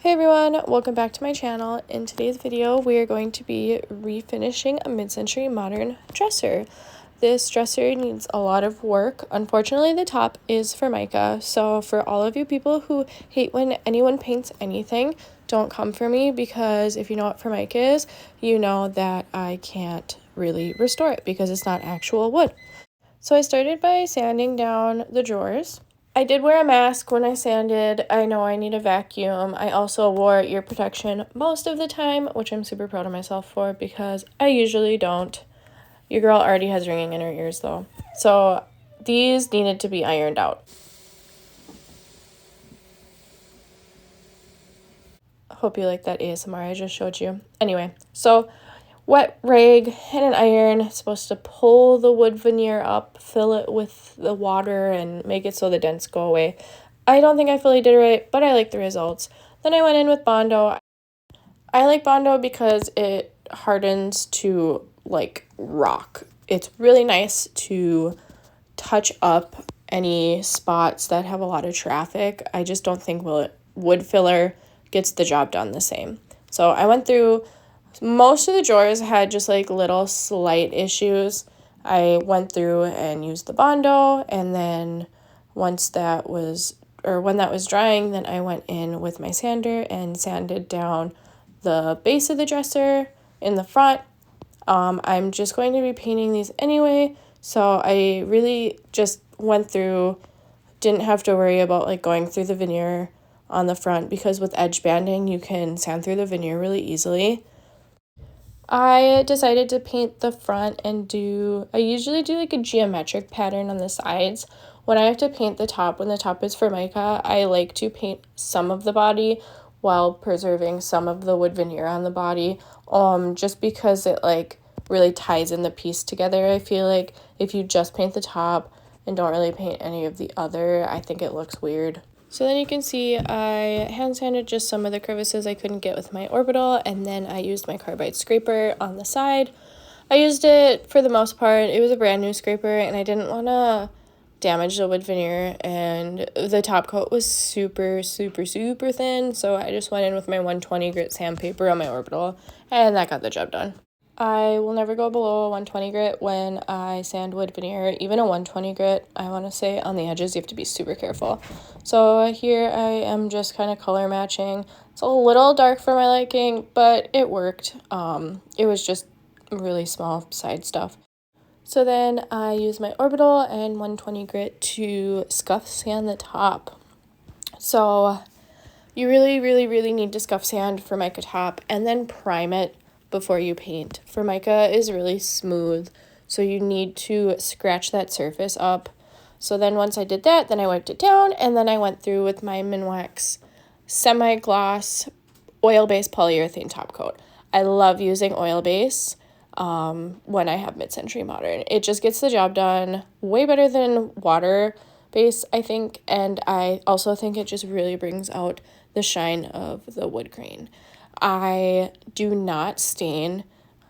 Hey everyone, welcome back to my channel. In today's video, we are going to be refinishing a mid-century modern dresser. This dresser needs a lot of work. Unfortunately, the top is Formica, so for all of you people who hate when anyone paints anything, don't come for me, because if you know what Formica is, you know that I can't really restore it because it's not actual wood. So I started by sanding down the drawers. I did wear a mask when I sanded. I know I need a vacuum. I also wore ear protection most of the time, which I'm super proud of myself for because I usually don't. Your girl already has ringing in her ears though. So these needed to be ironed out. Hope you like that ASMR I just showed you. Anyway, so wet rag and an iron. It's supposed to pull the wood veneer up, fill it with the water, and make it so the dents go away. I don't think I fully did it right, but I like the results. Then I went in with Bondo. I like Bondo because it hardens to like rock. It's really nice to touch up any spots that have a lot of traffic. I just don't think wood filler gets the job done the same. So I went through. Most of the drawers had just like little slight issues. I went through and used the Bondo, and then when that was drying, then I went in with my sander and sanded down the base of the dresser in the front. I'm just going to be painting these anyway, so I really just went through, didn't have to worry about like going through the veneer on the front, because with edge banding you can sand through the veneer really easily. I decided to paint the front and I usually do like a geometric pattern on the sides. When I have to paint the top, when the top is Formica, I like to paint some of the body while preserving some of the wood veneer on the body, just because it like really ties in the piece together. I feel like if you just paint the top and don't really paint any of the other, I think it looks weird. So then you can see I hand sanded just some of the crevices I couldn't get with my orbital, and then I used my carbide scraper on the side. I used it for the most part. It was a brand new scraper, and I didn't want to damage the wood veneer, and the top coat was super thin, so I just went in with my 120 grit sandpaper on my orbital, and that got the job done. I will never go below a 120 grit when I sand wood veneer. Even a 120 grit, I want to say on the edges, you have to be super careful. So here I am just kind of color matching. It's a little dark for my liking, but it worked. It was just really small side stuff. So then I use my orbital and 120 grit to scuff sand the top. So you really need to scuff sand Formica top and then prime it before you paint. Formica is really smooth, so you need to scratch that surface up. So then once I did that, then I wiped it down, and then I went through with my Minwax semi-gloss oil-based polyurethane top coat. I love using oil-base when I have mid-century modern. It just gets the job done way better than water-based, I think, and I also think it just really brings out the shine of the wood grain. I do not stain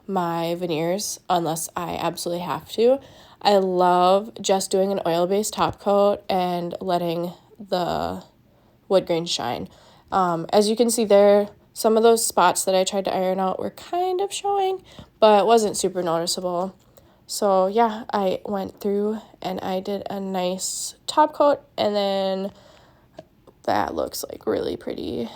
my veneers unless I absolutely have to. I love just doing an oil-based top coat and letting the wood grain shine. As you can see there, some of those spots that I tried to iron out were kind of showing, but it wasn't super noticeable. So yeah, I went through and I did a nice top coat, and then that looks like really pretty.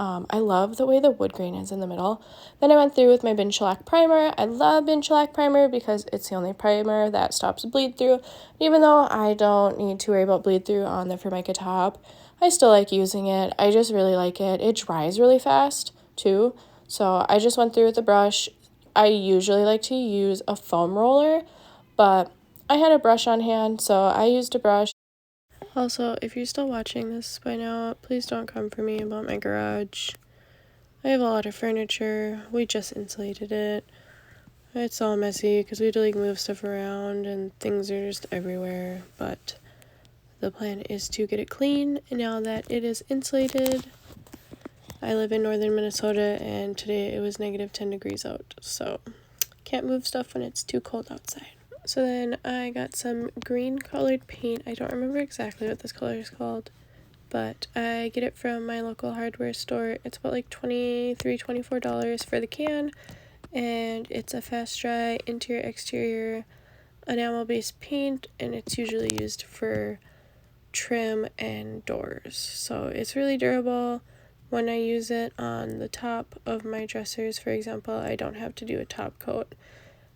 I love the way the wood grain is in the middle. Then I went through with my bin shellac primer. I love bin shellac primer because it's the only primer that stops bleed through. Even though I don't need to worry about bleed through on the Formica top, I still like using it. I just really like it. It dries really fast too. So I just went through with the brush. I usually like to use a foam roller, but I had a brush on hand, so I used a brush. Also, if you're still watching this by now, please don't come for me about my garage. I have a lot of furniture. We just insulated it. It's all messy because we had to like move stuff around and things are just everywhere. But the plan is to get it clean, and now that it is insulated. I live in northern Minnesota, and today it was negative 10 degrees out, so can't move stuff when it's too cold outside. So then I got some green colored paint. I don't remember exactly what this color is called. but I get it from my local hardware store. It's about like $24 for the can, and it's a fast dry interior exterior enamel based paint, and it's usually used for trim and doors. So it's really durable. When I use it on the top of my dressers, for example, I don't have to do a top coat,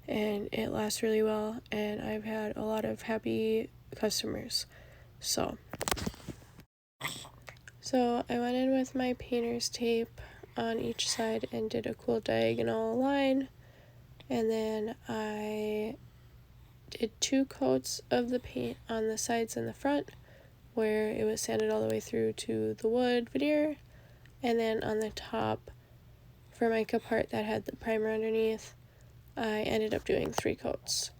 and it lasts really well, and I've had a lot of happy customers. So I went in with my painter's tape on each side and did a cool diagonal line, and then I did 2 coats of the paint on the sides and the front where it was sanded all the way through to the wood veneer, and then on the top for my part that had the primer underneath, I ended up doing 3 coats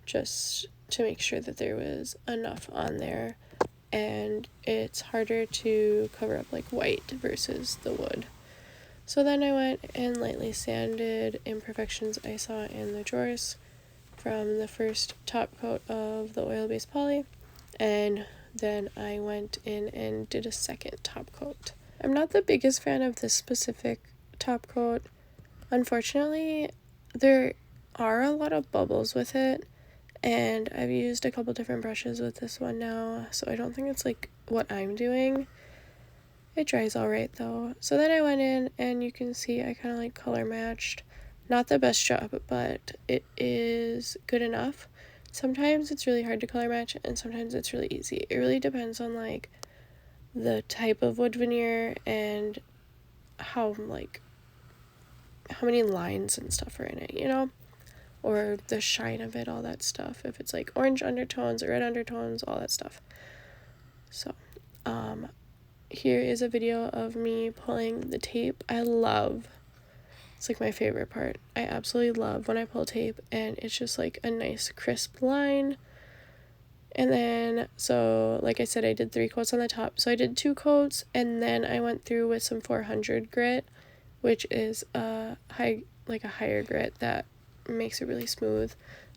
just to make sure that there was enough on there, and it's harder to cover up like white versus the wood. So then I went and lightly sanded imperfections I saw in the drawers from the first top coat of the oil-based poly, and then I went in and did a second top coat. I'm not the biggest fan of this specific top coat. Unfortunately, there are a lot of bubbles with it, and I've used a couple different brushes with this one now, so I don't think it's like what I'm doing. It dries all right though. So then I went in, and you can see I kind of like color matched. Not the best job, but it is good enough. Sometimes it's really hard to color match, and sometimes it's really easy. It really depends on like the type of wood veneer and how many lines and stuff are in it, you know, or the shine of it, all that stuff. If it's like orange undertones or red undertones, all that stuff. So here is a video of me pulling the tape. It's like my favorite part. I absolutely love when I pull tape and it's just like a nice crisp line. And then, so like I said, I did 3 coats on the top. So I did 2 coats, and then I went through with some 400 grit, which is a higher grit that makes it really smooth,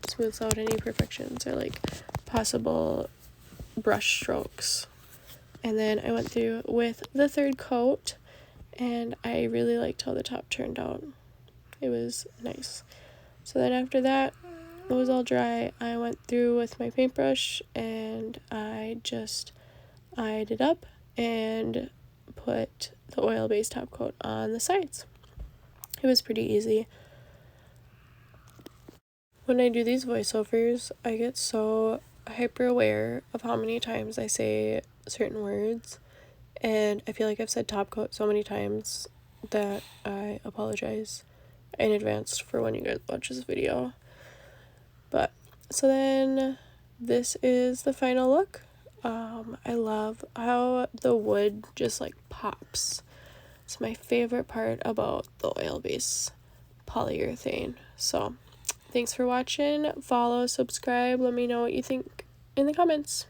smooths out any imperfections or like possible brush strokes. And then I went through with the 3rd coat, and I really liked how the top turned out. It was nice. So then after that, it was all dry, I went through with my paintbrush and I just eyed it up and put the oil-based top coat on the sides. It was pretty easy. When I do these voiceovers, I get so hyper aware of how many times I say certain words, and I feel like I've said top coat so many times that I apologize in advance for when you guys watch this video. But so then this is the final look. I love how the wood just like pops. It's my favorite part about the oil-based polyurethane. So thanks for watching. Follow, subscribe, let me know what you think in the comments.